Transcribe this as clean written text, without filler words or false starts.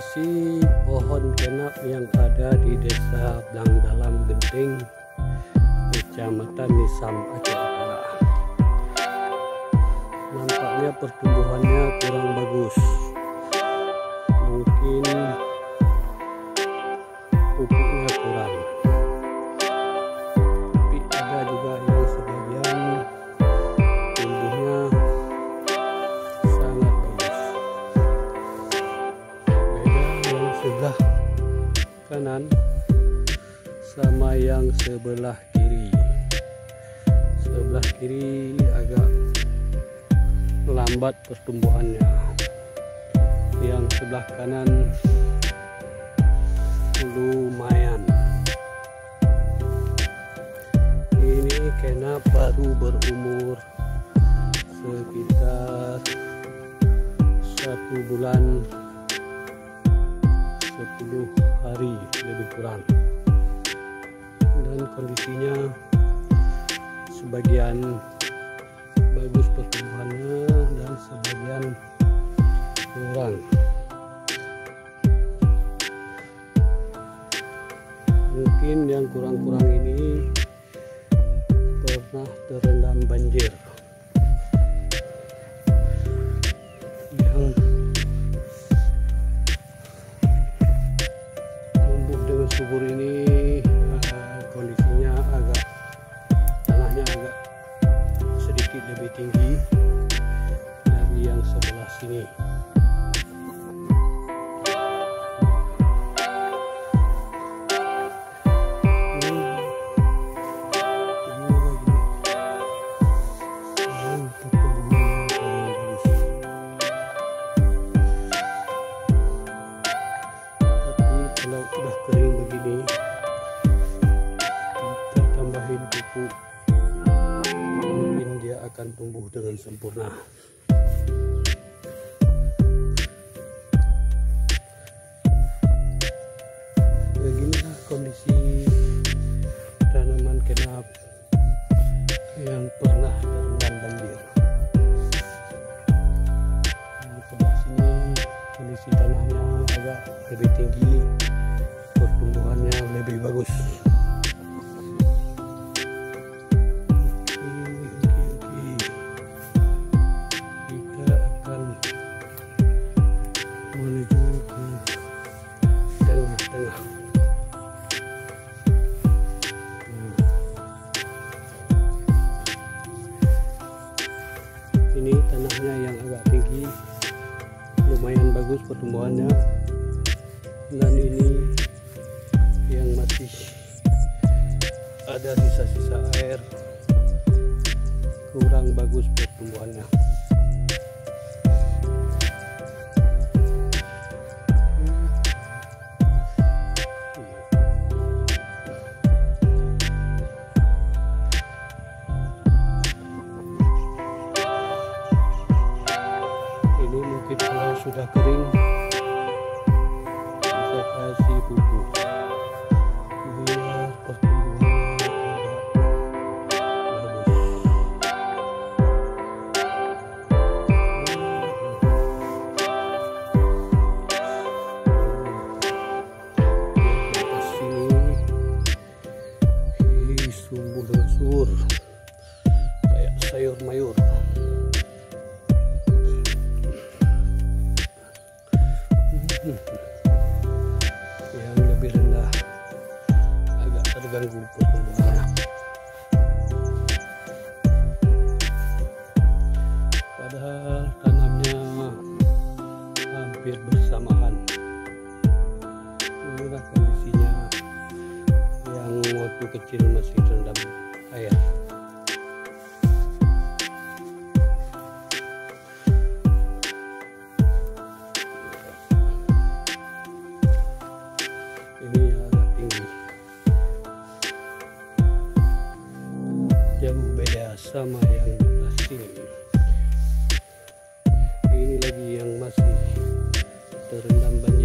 kondisi pohon kenap yang ada di Desa Blangdalam Genting, Kecamatan Nisam, Aceh Utara. Nampaknya pertumbuhannya kurang bagus, mungkin pupuknya kurang, tapi ada juga yang sebagian tumbuhnya sangat bagus. Beda yang sebelah kanan sama yang sebelah kiri. Sebelah kiri agak lambat pertumbuhannya, yang sebelah kanan lumayan. Ini kenap baru berumur sekitar 1 bulan 10 hari lebih kurang, dan kondisinya sebagian bagus pertumbuhannya dan sebagian kurang. Mungkin yang kurang-kurang ini pernah terendam banjir. Yang tumbuh dengan subur ini kondisinya tanahnya agak sedikit lebih tinggi dari yang sebelah sini. Kalau udah kering begini, kita tambahin pupuk, mungkin dia akan tumbuh dengan sempurna. Beginilah kondisi tanaman kenap yang pernah terendam banjir. Di sebelah sini kondisi tanahnya agak lebih tinggi, pertumbuhannya lebih bagus. Kita akan menuju ke tengah-tengah. Ini tanahnya yang agak tinggi, lumayan bagus pertumbuhannya, dan ini yang masih ada sisa-sisa air, kurang bagus pertumbuhannya. Ini mungkin kalau sudah kering bisa kasih pupuk biar pertumbuhannya agak bagus. Yang atas sini sumbu dengan subur kayak sayur mayur. Yang lebih rendah agak terganggu pertumbuhannya. Padahal tanamnya hampir bersamaan. Inilah kondisinya yang waktu kecil masih terendam air. Ini agak tinggi, jauh beda sama yang di sebelah sini. Ini lagi yang masih terendam banjir.